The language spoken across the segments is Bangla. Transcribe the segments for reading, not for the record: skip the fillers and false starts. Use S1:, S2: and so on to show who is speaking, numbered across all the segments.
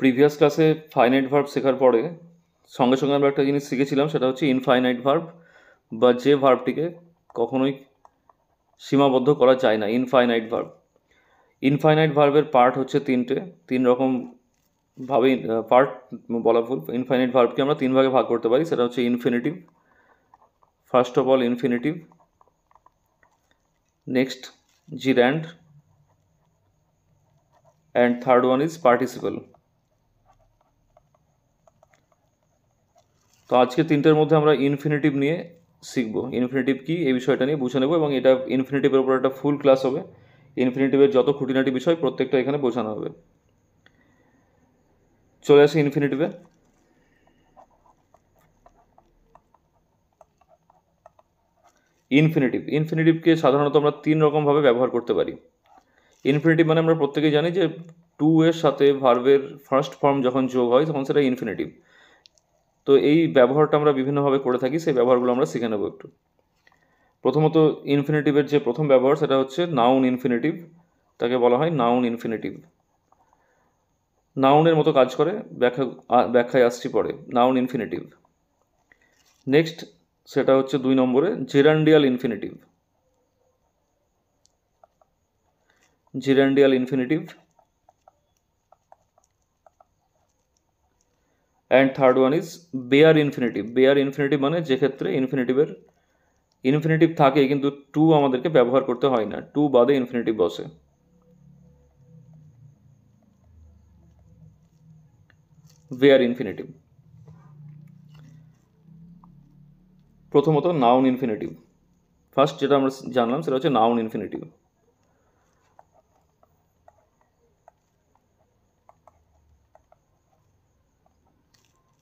S1: প্রিভিয়াস ক্লাসে ফাইনাইট ভার্ব শেখার পরে সঙ্গে সঙ্গে আমরা একটা জিনিস শিখেছিলাম, সেটা হচ্ছে ইনফাইনাইট ভার্ব, বা যে ভার্বটিকে কখনোই সীমাবদ্ধ করা যায় না, ইনফাইনাইট ভার্ব। ইনফাইনাইট ভার্বের পার্ট হচ্ছে তিন রকম ভাবে পার্ট বলা ভুল। ইনফাইনাইট ভার্বকে আমরা তিন ভাগে ভাগ করতে পারি, সেটা হচ্ছে infinitive, first of all infinitive, next gerund, and third one is participle. তো আজকে তিনটের মধ্যে আমরা ইনফিনিটিভ নিয়ে শিখব। ইনফিনিটিভ কি এই বিষয়টা নিয়ে বুঝে নেব, এবং এটা ইনফিনিটিভের উপর একটা ফুল ক্লাস হবে। ইনফিনিটিভের যত খুঁটিনাটি বিষয় প্রত্যেকটা এখানে বোঝানো হবে। চলে আসি ইনফিনিটিভে। ইনফিনিটিভকে সাধারণত আমরা তিন রকমভাবে ব্যবহার করতে পারি। ইনফিনিটিভ মানে আমরা প্রত্যেকেই জানি যে টু এর সাথে ভার্বের ফার্স্ট ফর্ম যখন যোগ হয় তখন সেটা ইনফিনিটিভ। তো এই ব্যবহারটা আমরা বিভিন্নভাবে করে থাকি, সেই ব্যবহারগুলো আমরা শিখে নেব একটু। প্রথমত ইনফিনিটিভের যে প্রথম ব্যবহার সেটা হচ্ছে নাউন ইনফিনিটিভ, তাকে বলা হয় নাউন ইনফিনিটিভ। নাউনের মতো কাজ করে, ব্যাখ্যায় আসছি পরে। Noun infinitive. নেক্সট সেটা হচ্ছে 2 নম্বরে gerundial infinitive. Gerundial infinitive. And third one is bare infinitive. Bare infinitive মানে যে ক্ষেত্রে ইনফিনিটিভ থাকে কিন্তু টু আমাদেরকে ব্যবহার করতে হয় না, টু বাদে ইনফিনিটিভ বসে। Bare infinitive. প্রথমত নাউন ইনফিনিটিভ। ফার্স্ট যেটা আমরা জানলাম সেটা হচ্ছে নাউন ইনফিনিটিভ।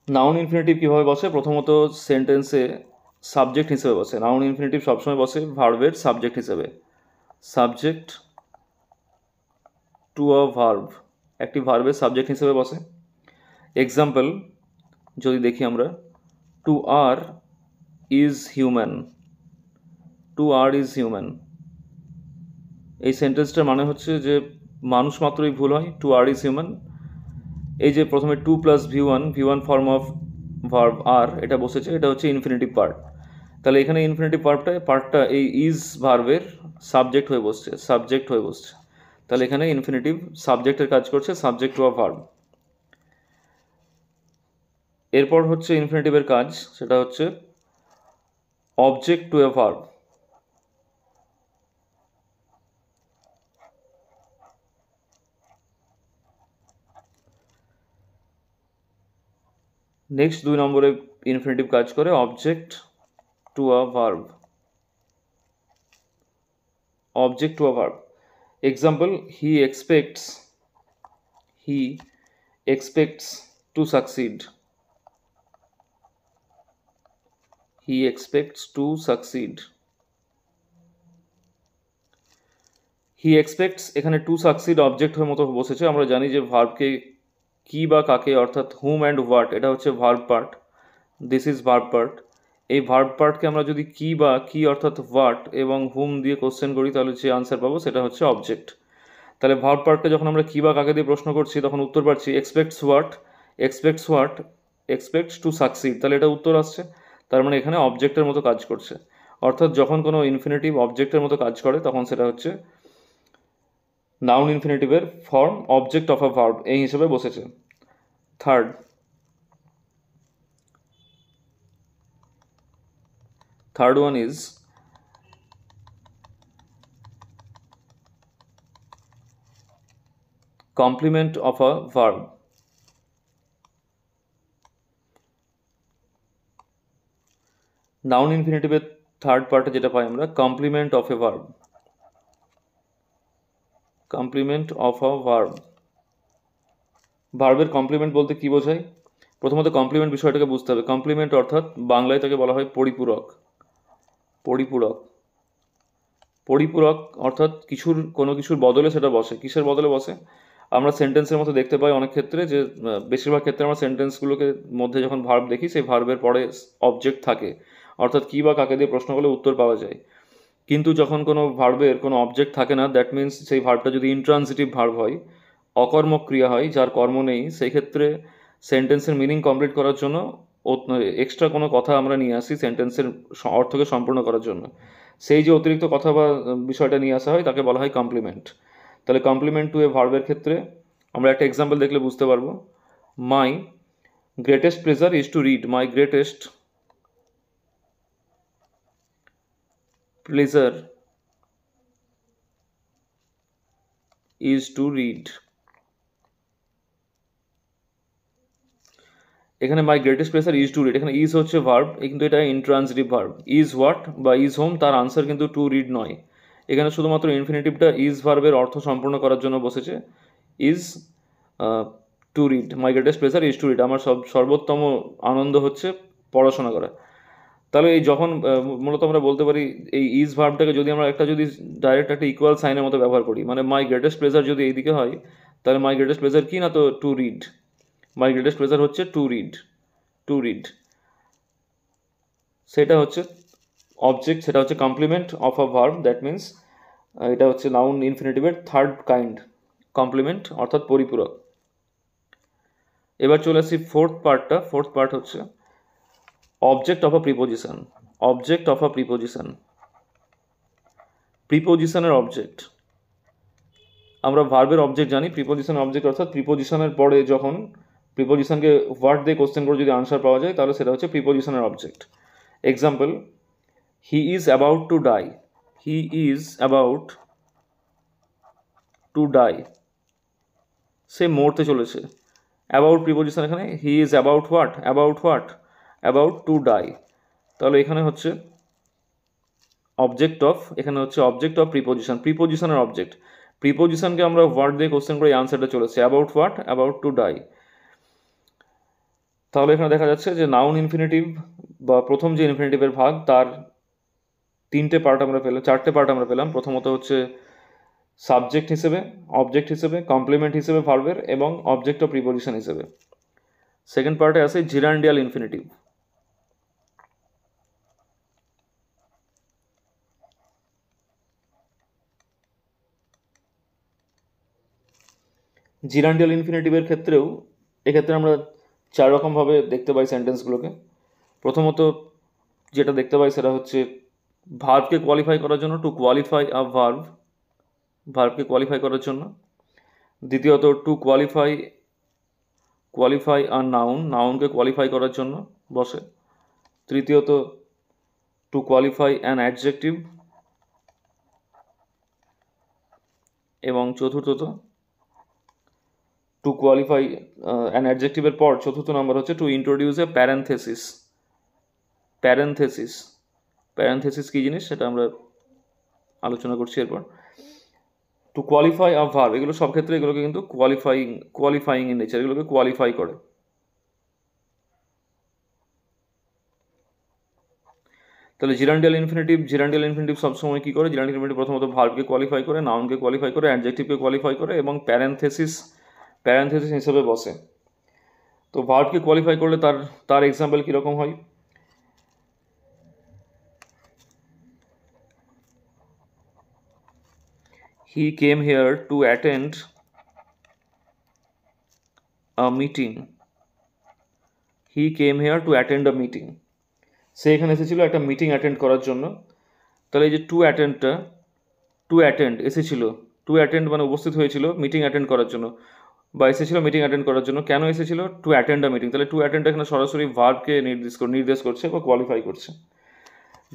S1: নাউন ইনফিনিটিভ কীভাবে বসে? প্রথমত সেন্টেন্সে সাবজেক্ট হিসেবে বসে। নাউন ইনফিনিটিভ সবসময় বসে ভার্বের সাবজেক্ট হিসেবে। সাবজেক্ট টু আ ভার্ব, একটি ভার্বের সাবজেক্ট হিসেবে বসে। এক্সাম্পল যদি দেখি আমরা, to err is human. To err is human, এই সেন্টেন্সটার মানে হচ্ছে যে মানুষ মাত্রই ভুল হয়, টু আর ইজ হিউম্যান। এই যে প্রথমে to plus V one form of verb আর, এটা বসেছে, এটা হচ্ছে ইনফিনিটিভ পার্ট। তাহলে এখানে ইনফিনিটিভ পার্টটা এই ইজ ভার্বের সাবজেক্ট হয়ে বসছে। তাহলে এখানে ইনফিনিটিভ সাবজেক্টের কাজ করছে, সাবজেক্ট টু আ ভার্ব। এরপর হচ্ছে ইনফিনিটিভের কাজ, সেটা হচ্ছে object to A verb. Next 2 নম্বরে ইনফিনিটিভ কাজ করে object to a verb. Object to a verb. Example, he expects to succeed. He expects to succeed. He expects এখানে টু সাকসিড অবজেক্ট হয়ে মতো বসেছে। আমরা জানি যে ভার্বকে কি বা কাকে, অর্থাৎ হুম অ্যান্ড হোয়াট, এটা হচ্ছে verb part, this is verb part. এই ভার্ব পার্টকে আমরা যদি কি অর্থাৎ হোয়াট এবং হুম দিয়ে কোশ্চেন করি, তাহলে যে আনসার পাবো সেটা হচ্ছে অবজেক্ট। তাহলে ভার্ব পার্টকে যখন আমরা কি বা কাকে দিয়ে প্রশ্ন করছি তখন উত্তর পাচ্ছি expects what, expects to succeed, তাহলে এটা উত্তর আসছে। তার মানে এখানে অবজেক্টের মতো কাজ করছে। অর্থাৎ যখন কোনো ইনফিনিটিভ অবজেক্টের মতো কাজ করে তখন সেটা হচ্ছে নাউন ইনফিনিটিভের form, object of a verb এই হিসেবে বসেছে। Third one is complement of a verb. Noun ইনফিনিটিভের থার্ড পার্টে যেটা পাই আমরা, complement of a verb. Complement of a verb. ভার্বের কমপ্লিমেন্ট বলতে কি বোঝায়? প্রথমত কমপ্লিমেন্ট বিষয়টাকে বুঝতে হবে। কমপ্লিমেন্ট অর্থাৎ বাংলায় তাকে বলা হয় পরিপূরক। পরিপূরক অর্থাৎ কোনো কিছুর বদলে সেটা বসে। কিসের বদলে বসে? আমরা সেন্টেন্সের মতো দেখতে পাই অনেক ক্ষেত্রে যে বেশিরভাগ ক্ষেত্রে আমরা সেন্টেন্সগুলোকে মধ্যে যখন ভার্ব দেখি, সেই ভার্বের পরে অবজেক্ট থাকে, অর্থাৎ কি বা কাকে দিয়ে প্রশ্ন করলে উত্তর পাওয়া যায়। কিন্তু যখন কোনো ভার্বের কোনো অবজেক্ট থাকে না, দ্যাট মিন্স সেই ভার্বটা যদি ইন্ট্রান্সিটিভ ভার্ব হয়, অকর্মক ক্রিয়া হয়, যার কর্ম নেই, সেই ক্ষেত্রে সেন্টেন্সের মিনিং কমপ্লিট করার জন্য এক্সট্রা কোনো কথা আমরা নিয়ে আসি সেন্টেন্সের অর্থকে সম্পূর্ণ করার জন্য। সেই যে অতিরিক্ত কথা বা বিষয়টা নিয়ে আসা হয় তাকে বলা হয় কমপ্লিমেন্ট। তাহলে কমপ্লিমেন্ট টু এ ভার্বের ক্ষেত্রে আমরা একটা এক্সাম্পল দেখলে বুঝতে পারবো। My greatest pleasure is to read. My greatest pleasure is to read. এখানে my greatest pleasure is to read, এখানে ইজ হচ্ছে ভার্ব, কিন্তু এটা ইন্ট্রান্সিটিভ ভার্ব। ইজ হোয়াট বা ইজ হোম, তার আনসার কিন্তু টু রিড নয়। এখানে শুধুমাত্র ইনফিনিটিভটা ইজ ভার্বের অর্থ সম্পূর্ণ করার জন্য বসেছে। Is to read, my greatest pleasure is to read, আমার সর্বোত্তম আনন্দ হচ্ছে পড়াশোনা করা। তাহলে এই যখন মূলত আমরা বলতে পারি এই ইজ ভার্বটাকে যদি আমরা যদি ডাইরেক্ট একটা ইকুয়াল সাইনের মতো ব্যবহার করি, মানে মাই গ্রেটেস্ট প্লেজার যদি এইদিকে হয়, তাহলে মাই গ্রেটেস্ট প্লেজার কি না, তো to read. My greatest pleasure হচ্ছে টু রিড, টু রিড, সেটা হচ্ছে অবজেক্ট, সেটা হচ্ছে complement of a verb. That means এটা হচ্ছে নাউন ইনফিনিটিভের থার্ড কাইন্ড, কমপ্লিমেন্ট অর্থাৎ পরিপূরক। এবার চলে আসি ফোর্থ পার্টটা। ফোর্থ পার্ট হচ্ছে object of a preposition. Object of a preposition, প্রিপোজিশনের অবজেক্ট। আমরা ভার্বের অবজেক্ট জানি, প্রিপোজিশনের অবজেক্ট অর্থাৎ প্রিপোজিশনের পরে যখন প্রিপোজিশনকে ওয়ার্ড দিয়ে কোশ্চেন করে যদি আনসার পাওয়া যায় তাহলে সেটা হচ্ছে প্রিপোজিশনের object. Example, he is about to die. He is about to die, সে মরতে চলেছে। অ্যাবাউট প্রিপোজিশন, এখানে he is about what, about what, about to die. তাহলে এখানে হচ্ছে অবজেক্ট অফ, এখানে হচ্ছে অবজেক্ট অফ প্রিপোজিশন, প্রিপোজিশনের অবজেক্ট। প্রিপোজিশনকে আমরা ওয়ার্ড দিয়ে কোশ্চেন করে আনসারটা চলেছে about what, about to die. তাহলে এখানে দেখা যাচ্ছে যে নাউন ইনফিনিটিভ বা প্রথম যে ইনফিনিটিভের ভাগ, তার তিনটে পার্ট আমরা পেলাম, চারটে পার্ট আমরা পেলাম। প্রথমত হচ্ছে সাবজেক্ট হিসেবে, অবজেক্ট হিসেবে, কমপ্লিমেন্ট হিসেবে ভার্বের, এবং অবজেক্ট অফ প্রিপোজিশন হিসেবে। সেকেন্ড পার্টে আছে জিরান্ডিয়াল ইনফিনিটিভ। জিরান্ডিয়াল ইনফিনিটিভের ক্ষেত্রেও এক্ষেত্রে আমরা চার রকমভাবে দেখতে পাই সেন্টেন্সগুলোকে। প্রথমত যেটা দেখতে পাই সেটা হচ্ছে ভার্বকে কোয়ালিফাই করার জন্য, টু কোয়ালিফাই আ ভার্ব, ভার্বকে কোয়ালিফাই করার জন্য। দ্বিতীয়ত টু কোয়ালিফাই আ নাউন, নাউনকে কোয়ালিফাই করার জন্য বসে। তৃতীয়ত টু কোয়ালিফাই অ্যান অ্যাডজেক্টিভ, এবং চতুর্থত টু কোয়ালিফাই অ্যান অ্যাডজেক্টিভের পর চতুর্থ নম্বর হচ্ছে to introduce a parenthesis. Parenthesis, parenthesis কী জিনিস সেটা আমরা আলোচনা করছি এরপর। টু কোয়ালিফাই আ ভার্ব, এগুলো সব ক্ষেত্রে এগুলোকে কিন্তু কোয়ালিফাইং ইন নেচার, এগুলোকে কোয়ালিফাই করে। তাহলে জিরান্ডিয়াল ইনফিনিটিভ সবসময় কী করে? জিরান্ডিয়াল ইনফিনিটিভ প্রথমত ভার্বকে কোয়ালিফাই করে, নাউনকে কোয়ালিফাই করে, অ্যাডজেক্টিভকে কোয়ালিফাই করে, এবং প্যারেনথেসিস হিসেবে বসে। তো ভার্বকে কোয়ালিফাই করলে তার এক্সাম্পল কীরকম হয়? He came here to attend a meeting. He came here to attend a meeting. সে এখানে এসেছিল একটা মিটিং অ্যাটেন্ড করার জন্য। তাহলে এই যে টু অ্যাটেন্ড এসেছিল, টু অ্যাটেন্ড মানে উপস্থিত হয়েছিল মিটিং অ্যাটেন্ড করার জন্য, বা এসেছিল মিটিং অ্যাটেন্ড করার জন্য। কেন এসেছিল? To attend a meeting. তাহলে টু অ্যাটেন্ড এখানে সরাসরি ভার্বকে নির্দেশ করছে বা কোয়ালিফাই করছে।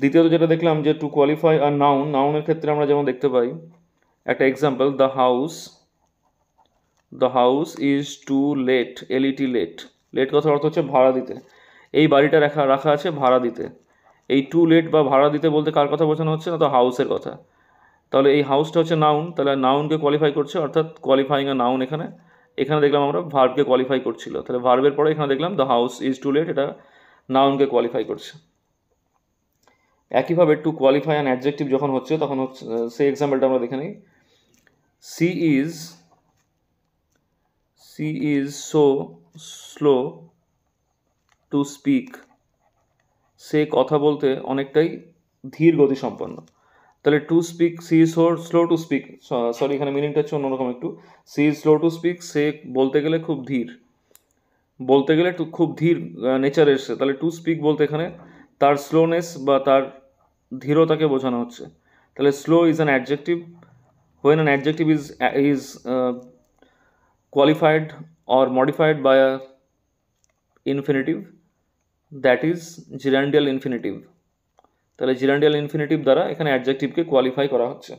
S1: দ্বিতীয়ত যেটা দেখলাম যে টু কোয়ালিফাই আর নাউন, নাউনের ক্ষেত্রে আমরা যেমন দেখতে পাই একটা example, the house is too late, L E T late. Late কথার অর্থ হচ্ছে ভাড়া দিতে। এই বাড়িটা রাখা আছে ভাড়া দিতে। এই টু লেট বা ভাড়া দিতে বলতে কার কথা বোঝানো হচ্ছে? না, তো হাউসের কথা। তাহলে এই হাউসটা হচ্ছে নাউন, তাহলে নাউনকে কোয়ালিফাই করছে, অর্থাৎ কোয়ালিফাইং আ নাউন। এখানে দেখলাম আমরা ভার্বকে কোয়ালিফাই করছিল, তাহলে ভার্বের পরে এখানে দেখলাম the house is too late, এটা নাউনকে কোয়ালিফাই করছে। একইভাবে টু কোয়ালিফাই অ্যান অ্যাডজেক্টিভ যখন হচ্ছে তখন হচ্ছে সেই এক্সাম্পলটা আমরা দেখে নিই। She is so slow to speak. সে কথা বলতে অনেকটাই ধীর গতি সম্পন্ন। তাহলে to speak, she is slow to speak, sorry এখানে মিনিংটা হচ্ছে অন্যরকম একটু। She is slow to speak, সে বলতে গেলে খুব ধীর, বলতে গেলে খুব ধীর নেচার এসছে। তাহলে টু স্পিক বলতে এখানে তার স্লোনেস বা তার ধীরতাকে বোঝানো হচ্ছে। তাহলে slow is an adjective, when an adjective is qualified or modified by a infinitive, that is gerundial infinitive। তাহলে gerundial infinitive দ্বারা এখানে অ্যাডজেক্টিভকে কোয়ালিফাই করা হচ্ছে।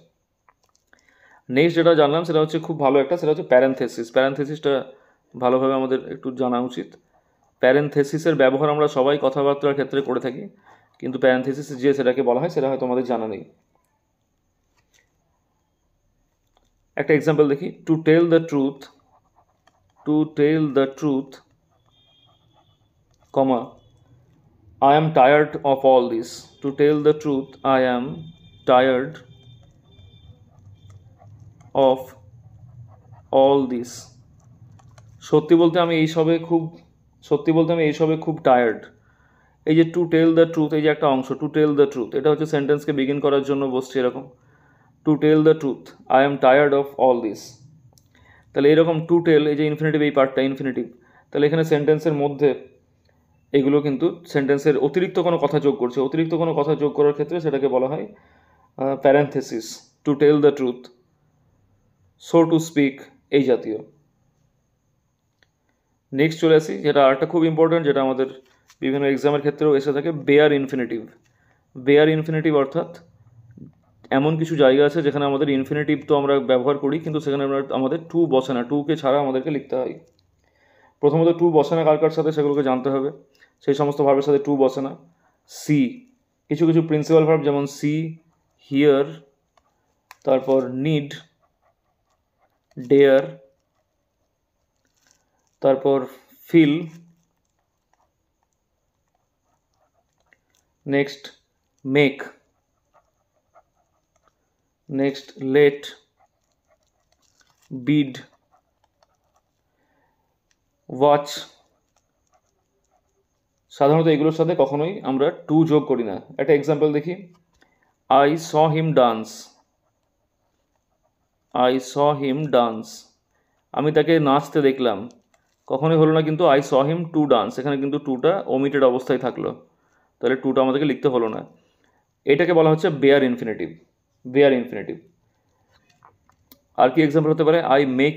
S1: নেক্সট যেটা জানলাম সেটা হচ্ছে খুব ভালো একটা, সেটা হচ্ছে প্যারেনথেসিস। প্যারেনথেসিসটা ভালোভাবে আমাদের একটু জানা উচিত। প্যারেনথেসিসের ব্যবহার আমরা সবাই কথাবার্তার ক্ষেত্রে করে থাকি, কিন্তু প্যারেনথেসিস যে সেটাকে বলা হয় সেটা হয়তো আমাদের জানা নেই। একটা এক্সাম্পল দেখি, to tell the truth, to tell the truth, comma, I am tired of all this. To tell the truth, I am tired of all this. সত্যি বলতে আমি এইসবে খুব টায়ার্ড। এই যে টু টেল দ্য ট্রুথ, এই যে একটা অংশ টু টেল দ্য ট্রুথ, এটা হচ্ছে সেন্টেন্সকে বিগিন করার জন্য বসছে এরকম, to tell the truth, I am tired of all this. তাহলে এরকম টু টেল, এই যে ইনফিনিটিভ, এই পার্টটা ইনফিনিটিভ, তাহলে এখানে সেন্টেন্সের মধ্যে এগুলো কিন্তু সেন্টেন্সের অতিরিক্ত কোনো কথা যোগ করছে। অতিরিক্ত কোনো কথা যোগ করার ক্ষেত্রে সেটাকে বলা হয় parenthesis. To tell the truth, so to speak, এই জাতীয়। নেক্সট চলে আসি, যেটা আরেকটা খুব ইম্পর্টেন্ট, যেটা আমাদের বিভিন্ন এক্সামের ক্ষেত্রেও এসে থাকে, বেয়ার ইনফিনিটিভ। বেয়ার ইনফিনিটিভ অর্থাৎ এমন কিছু জায়গা আছে যেখানে আমাদের ইনফিনিটিভ তো আমরা ব্যবহার করি, কিন্তু সেখানে আমাদের টু বসে না, টুকে ছাড়া আমাদেরকে লিখতে হয়। প্রথমত টু বসে না কার কার সাথে সেগুলোকে জানতে হবে। সেই সমস্ত ভার্বের সাথে টু বসে না। সি, কিছু কিছু প্রিন্সিপাল ভার্ব যেমন সি, হিয়ার, তারপর নিড, ডেয়ার, তারপর feel, next make, next let, bid, watch. সাধারণত এগুলোর সাথে কখনোই আমরা টু যোগ করি না। একটা এক্সাম্পল দেখি, I saw him dance, I saw him dance, আমি তাকে নাচতে দেখলাম, কখনোই হলো না কিন্তু I saw him to dance, এখানে কিন্তু টুটা ওমিটেড অবস্থায় থাকলো, তাহলে টুটা আমাদেরকে লিখতে হলো না। এটাকে বলা হচ্ছে বেয়ার ইনফিনিটিভ, বেয়ার ইনফিনিটিভ। আর কি এক্সাম্পল হতে পারে, I make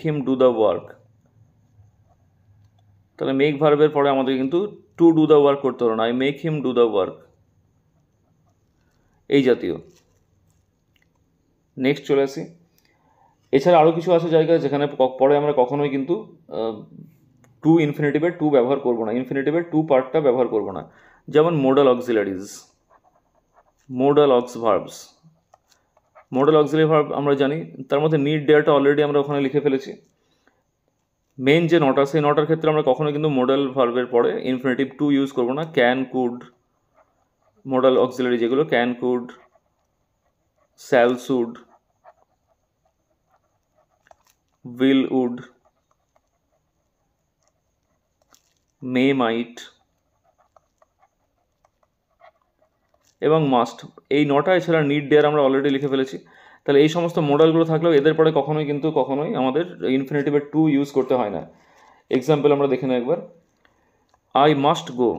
S1: him do the work, তাহলে মেক ভার্বের পরে আমাদের কিন্তু টু ডু দ্য ওয়ার্ক করতে হলো না, I make him do the work, এই জাতীয়। নেক্সট চলে আসি, এছাড়া আরও কিছু আছে জায়গা যেখানে পরে আমরা কখনোই কিন্তু টু ইনফিনিটিভের টু ব্যবহার করবো না, ইনফিনিটিভের টু পার্টটা ব্যবহার করবো না। যেমন modal auxiliaries, modal aux verbs. Modal auxiliary verb আমরা জানি, তার মধ্যে নিড ডেয়ারটা অলরেডি আমরা ওখানে লিখে ফেলেছি। মেন যে নটা, সেই নটার ক্ষেত্রে আমরা কখনো কিন্তু মোডাল ভার্বের পরে ইনফিনিটিভ টু ইউজ করবো না। ক্যান, কুড, মোডাল অক্সিলারি যেগুলো, can, could, shall, should, will, would, may, might এবং মাস্ট, এই নটা। এছাড়া নিড ডেয়ার আমরা অলরেডি লিখে ফেলেছি। তাহলে এই সমস্ত মোডালগুলো থাকলেও এদের পরে কখনোই আমাদের ইনফিনিটিভের টু ইউজ করতে হয় না। এক্সাম্পল আমরা দেখে নেব একবার, আই মাস্ট গো,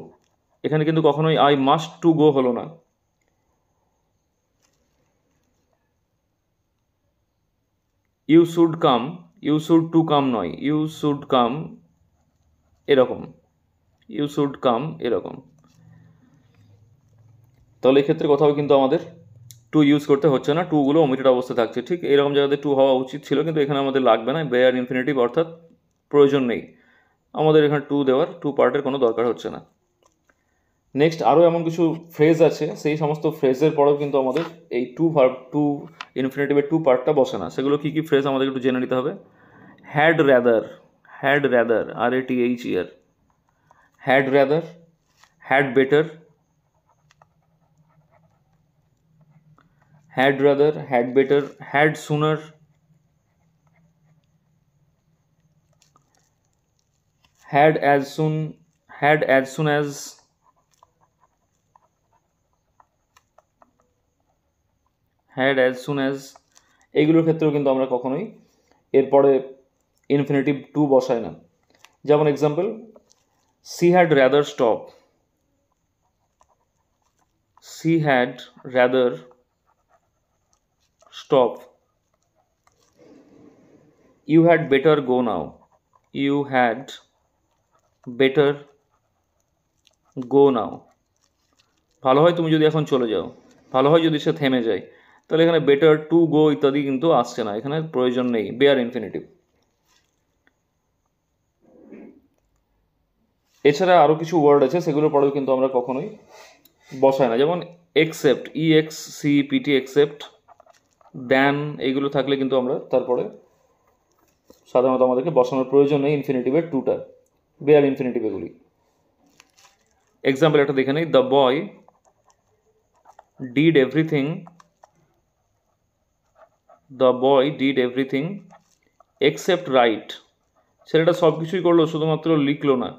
S1: এখানে কিন্তু কখনোই আই মাস্ট টু গো হলো না। You should come, you should to come নয়, ইউ শুড কাম এরকম, ইউ শুড কাম এরকম। তাহলে এক্ষেত্রে কোথাও কিন্তু আমাদের টু ইউজ করতে হচ্ছে না, টুগুলো ওমিটেড অবস্থায় থাকছে। ঠিক এরকম জায়গাতে টু হওয়া উচিত ছিল, কিন্তু এখানে আমাদের লাগবে না, বেয়ার ইনফিনিটিভ অর্থাৎ প্রয়োজন নেই আমাদের এখানে টু দেওয়ার, টু পার্টের কোনো দরকার হচ্ছে না। নেক্সট আরও এমন কিছু ফ্রেজ আছে, সেই সমস্ত ফ্রেজের পরেও কিন্তু আমাদের এই টু ইনফিনিটিভের টু পার্টটা বসে না। সেগুলো কী কী ফ্রেজ আমাদের একটু জেনে নিতে হবে। Had rather, had rather, RATHER, had rather, had better, had rather, had better, had sooner, had as soon as, had as soon as, এইগুলোর ক্ষেত্রেও কিন্তু আমরা কখনোই এরপরে ইনফিনিটিভ টু বসাই না। যেমন example, she had rather stop, she had rather stop, you had better go now, you had better go now, ভালো হয় তুমি যদি এখন চলে যাও, ভালো হয় যদি সে থেমে যায়। তাহলে এখানে বেটার টু গো ইত্যাদি কিন্তু আসছে না, এখানে প্রয়োজন নেই, বেয়ার ইনফিনিটিভ। এছাড়া আরও কিছু ওয়ার্ড আছে, সেগুলোর পরেও কিন্তু আমরা কখনোই বসাই না। যেমন এক্সেপ্ট, EXCEPT, এক্সেপ্ট, দেন, এইগুলো থাকলে কিন্তু আমরা তারপরে সাধারণত আমাদেরকে বসানোর প্রয়োজন নেই ইনফিনিটিভের টুটা, বেয়ার ইনফিনিটিভ এগুলি। এক্সাম্পল একটা দেখে নেই, the boy did everything, the boy did everything except right, ছেলেটা সব কিছুই করলো শুধুমাত্র লিখলো না,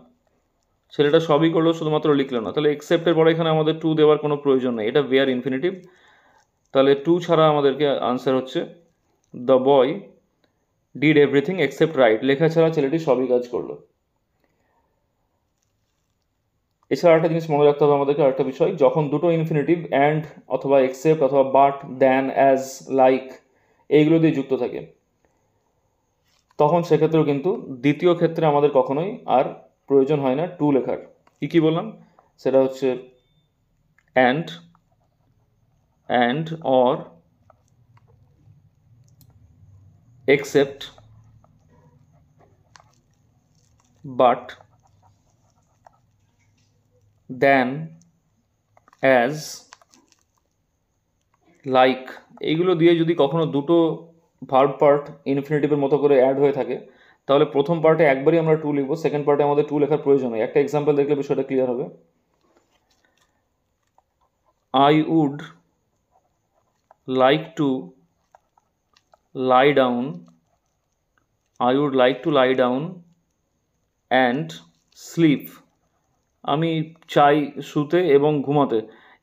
S1: ছেলেটা সবই করলো শুধুমাত্র লিখলো না। তাহলে এক্সেপ্টের পরে এখানে আমাদের টু দেওয়ার কোনো প্রয়োজন নেই, এটা বেয়ার ইনফিনিটিভ। তাহলে টু ছাড়া আমাদেরকে আনসার হচ্ছে the boy did everything except right, লেখা ছাড়া ছেলেটি সবই কাজ করলো। এছাড়া একটা জিনিস মনে রাখতে হবে আমাদেরকে, আরেকটা বিষয়, যখন দুটো ইনফিনিটিভ অ্যান্ড অথবা এক্সেপ্ট অথবা বাট, দেন, অ্যাজ, লাইক এইগুলো দিয়ে যুক্ত থাকে, তখন সেক্ষেত্রেও কিন্তু দ্বিতীয় ক্ষেত্রে আমাদের কখনোই আর প্রয়োজন হয় না টু লেখার। কী বললাম, সেটা হচ্ছে and or except but than as like, এইগুলো দিয়ে যদি কখনো দুটো ভার্ব পার্ট ইনফিনিটিভের মতো করে অ্যাড হয়ে থাকে, তাহলে প্রথম পার্টে একবারই আমরা টু লিখবো, সেকেন্ড পার্টে আমাদের টু লেখার প্রয়োজন হয়। একটা এক্সাম্পল দেখলে বিষয়টা ক্লিয়ার হবে। I would like to lie down, I would like to lie down and sleep, আমি চাই শুতে এবং ঘুমাতে,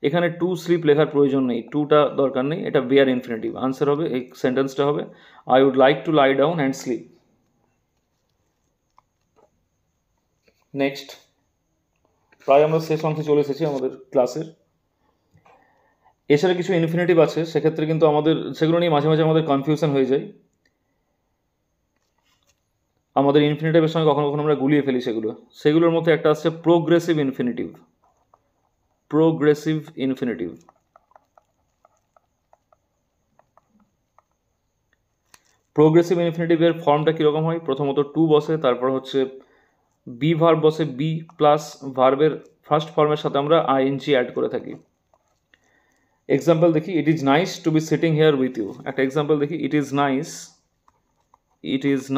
S1: এখানে টু স্লিপ লেখার প্রয়োজন নেই, টুটা দরকার নেই, এটা বেয়ার ইনফিনিটিভ। আনসার হবে, এই সেন্টেন্সটা হবে I would like to lie down and sleep. Next, প্রায় আমরা শেষ অংশে চলে এসেছি আমাদের ক্লাসের। এছাড়া কিছু ইনফিনিটিভ আছে, সেক্ষেত্রে কিন্তু আমাদের সেগুলো নিয়ে মাঝে মাঝে আমাদের কনফিউশন হয়ে যায়, আমাদের ইনফিনিটিভের সঙ্গে কখনো কখনো আমরা গুলিয়ে ফেলি সেগুলোর মধ্যে একটা আছে progressive infinitive. Progressive infinitive, progressive ইনফিনিটিভের ফর্মটা কীরকম হয়, প্রথমত টু বসে, তারপর হচ্ছে বি ভার্ব বসে, বি প্লাস ভার্বের ফার্স্ট ফর্মের সাথে আমরা আইএনজি অ্যাড করে থাকি। এক্সাম্পল দেখি, it is nice to be sitting here with you, একটা এক্সাম্পল দেখি, it is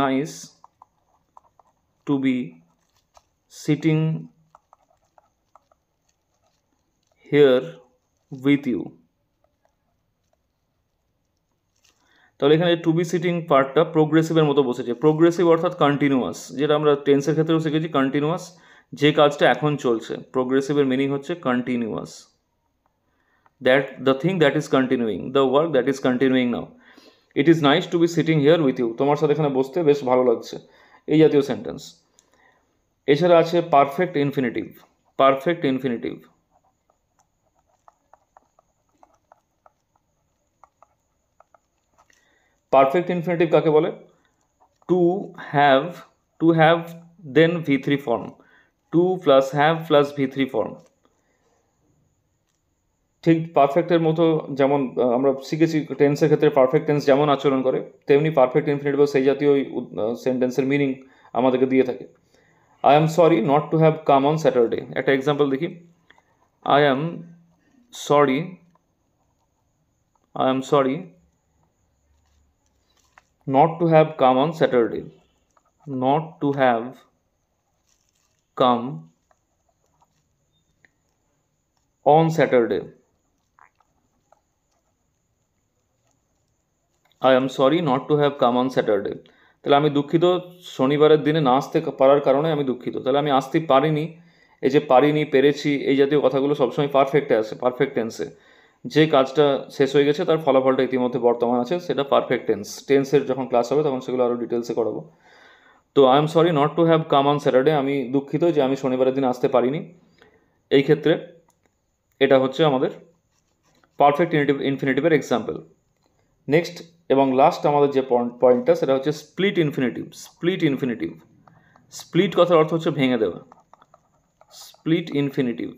S1: nice to be sitting here with you. তাহলে এখানে টু বি সিটিং পার্টটা প্রোগ্রেসিভের মতো বসেছে, প্রোগ্রেসিভ অর্থাৎ কন্টিনিউয়াস, যেটা আমরা টেন্সের ক্ষেত্রেও শিখেছি, কন্টিনিউয়াস, যে কাজটা এখন চলছে। প্রোগ্রেসিভের মিনিং হচ্ছে continuous, that the thing that is continuing, the work that is continuing now. It is nice to be sitting here with you, তোমার সাথে এখানে বসতে বেশ ভালো লাগছে, এই জাতীয় সেন্টেন্স। এছাড়া আছে perfect infinitive. Perfect infinitive, perfect infinitive কাকে বলে, to have then V3 form, to plus have plus V3 form. ঠিক পারফেক্টের মতো যেমন আমরা শিখেছি টেন্সের ক্ষেত্রে পারফেক্ট টেন্স যেমন আচরণ করে, তেমনি পারফেক্ট ইনফিনিটিভও সেই জাতীয় সেন্টেন্সের মিনিং আমাদেরকে দিয়ে থাকে। I am sorry not to have come on Saturday, একটা এক্সাম্পল দেখি, I am sorry not to have come on Saturday, not to have come on Saturday, I am sorry not to have come on Saturday। তাহলে আমি দুঃখিত শনিবারের দিনে না আসতে পারার কারণে আমি দুঃখিত, তাহলে আমি আসতে পারিনি, এই যে পারিনি, পেরেছি, এই জাতীয় কথাগুলো সবসময় পারফেক্টে আসে, পারফেক্ট টেন্সে। যে কাজটা শেষ হয়ে গেছে তার ফলাফলটা ইতিমধ্যে বর্তমান আছে, সেটা পারফেক্ট টেন্স। টেন্সের যখন ক্লাস হবে তখন সেগুলো আরও ডিটেলসে করাবো। তো I am sorry not to have come on Saturday, আমি দুঃখিত যে আমি শনিবারের দিন আসতে পারিনি। এই ক্ষেত্রে এটা হচ্ছে আমাদের পারফেক্ট ইনফিনিটিভের এক্সাম্পল। নেক্সট এবং লাস্ট আমাদের যে পয়েন্টটা সেটা হচ্ছে split infinitive. Split infinitive, split কথার অর্থ হচ্ছে ভেঙে দেওয়া। স্প্লিট ইনফিনিটিভ,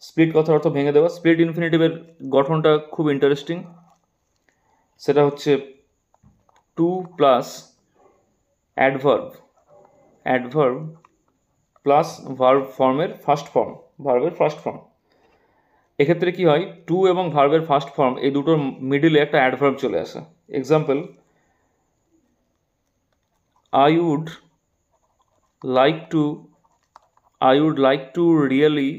S1: স্প্লিট কথার অর্থ ভেঙে দেওয়া। স্প্লিট ইনফিনিটিভের গঠনটা খুব ইন্টারেস্টিং। সেটা হচ্ছে to plus adverb, adverb plus verb ফর্মের ফার্স্ট ফর্ম, ভার্বের ফার্স্ট ফর্ম। এক্ষেত্রে কি হয়, টু এবং ভার্বের ফার্স্ট ফর্ম এই দুটোর মিডিলে একটা অ্যাডভার্ব চলে আসে। Example, I would like to really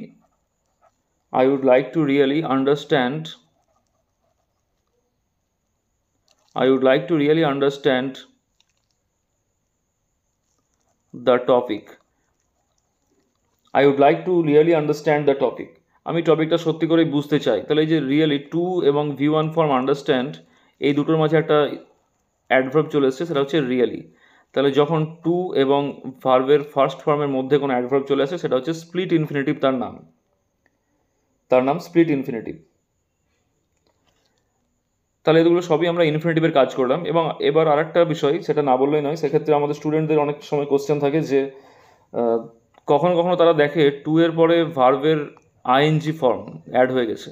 S1: understand the topic. I would like to really understand the topic. আমি টপিকটা সত্যি করেই বুঝতে চাই। তাহলে এই যে রিয়েলি, টু এবং V1 ফর্ম আন্ডারস্ট্যান্ড, এই দুটোর মাঝে একটা অ্যাডভার্ব চলে এসেছে, সেটা হচ্ছে রিয়েলি। তাহলে যখন টু এবং ভার্বের ফার্স্ট ফর্মের মধ্যে কোনো অ্যাডভার্ব চলে আসে সেটা হচ্ছে স্প্লিট ইনফিনিটিভ, তার নাম স্প্লিট ইনফিনিটিভ। তাহলে এগুলো সবই আমরা ইনফিনিটিভের কাজ করলাম। এবং এবার আরেকটা বিষয়, সেটা না বললেই নয়, সেক্ষেত্রে আমাদের স্টুডেন্টদের অনেক সময় কোশ্চেন থাকে যে কখনো কখনো তারা দেখে টু এর পরে ভার্বের আইএনজি ফর্ম অ্যাড হয়ে গেছে।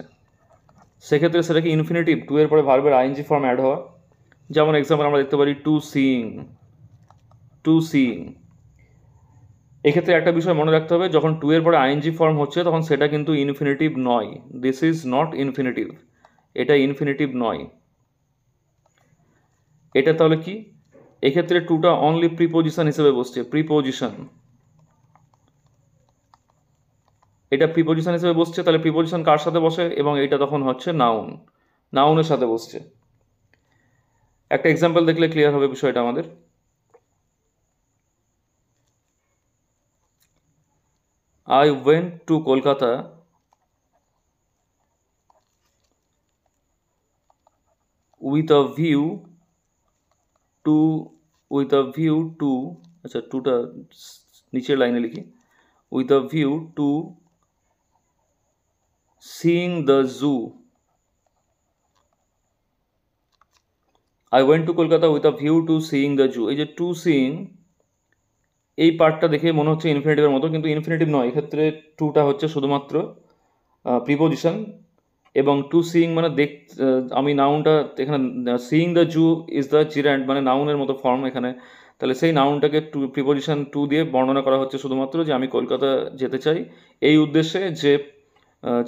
S1: সেক্ষেত্রে সেটা কি ইনফিনিটিভ, টু এর পরে ভার্বের আইএনজি ফর্ম অ্যাড হওয়া? যেমন এক্সাম্পল আমরা দেখতে পারি টু সিইং, টু সিইং। এক্ষেত্রে একটা বিষয় মনে রাখতে হবে, যখন টু এর পরে আইএনজি ফর্ম হচ্ছে তখন সেটা কিন্তু ইনফিনিটিভ নয়। দিস ইজ নট ইনফিনিটিভ, এটা ইনফিনিটিভ নয়। এটা তাহলে কি, এক্ষেত্রে টুটা অনলি প্রিপোজিশন হিসেবে বসছে, প্রিপোজিশন। এটা প্রিপোজিশন হিসেবে বসছে। তাহলে প্রিপোজিশন কার সাথে বসে, এবং এটা তখন হচ্ছে নাউন, নাউনের সাথে বসছে। একটা এক্সাম্পল দেখলে ক্লিয়ার হবে বিষয়টা আমাদের। I went to Kolkata with a view to আচ্ছা, টুটা নিচের লাইনে লিখি, with a view to seeing the zoo. I went to Kolkata with a view to seeing the zoo. এই যে টু সিইং, এই পার্টটা দেখে মনে হচ্ছে ইনফিনিটিভের মতো, কিন্তু ইনফিনিটিভ নয়। এক্ষেত্রে টুটা হচ্ছে শুধুমাত্র প্রিপোজিশন, এবং টু সিইং মানে আমি নাউনটা এখানে, seeing the zoo is the gerund মানে নাউনের মতো ফর্ম এখানে। তাহলে সেই নাউনটাকে টু, প্রিপোজিশন টু দিয়ে বর্ণনা করা হচ্ছে শুধুমাত্র যে আমি কলকাতা যেতে চাই এই উদ্দেশ্যে যে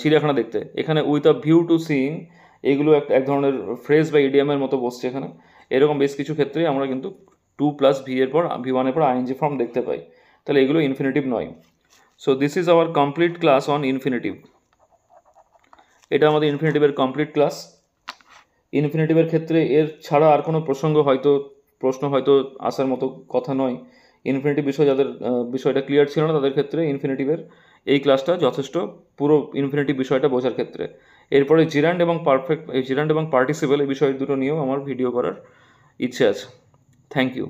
S1: চিড়িয়াখানা দেখতে। এখানে with a view to seeing, এইগুলো এক ধরনের ফ্রেজ বা ইডিয়ামের মতো বসছে এখানে। এরকম বেশ কিছু ক্ষেত্রে আমরা কিন্তু টু প্লাস ভি এর পর, V1 এর পর আইএনজি ফর্ম দেখতে পাই। তাহলে এগুলো ইনফিনিটিভ নয়। So this is our complete class on infinitive. এটা আমাদের ইনফিনিটিভের কমপ্লিট ক্লাস। ইনফিনিটিভের ক্ষেত্রে এর ছাড়া আর কোনো প্রশ্ন হয়তো আসার মতো কথা নয়। ইনফিনিটিভ যাদের বিষয়টা ক্লিয়ার ছিল না তাদের ক্ষেত্রে ইনফিনিটিভের এই ক্লাসটা যথেষ্ট, পুরো ইনফিনিটিভ বিষয়টা বোঝার ক্ষেত্রে। এরপরে জিরান্ড এবং পার্টিসিপেল এই বিষয় দুটো নিয়েও আমার ভিডিও করার ইচ্ছে আছে। Thank you.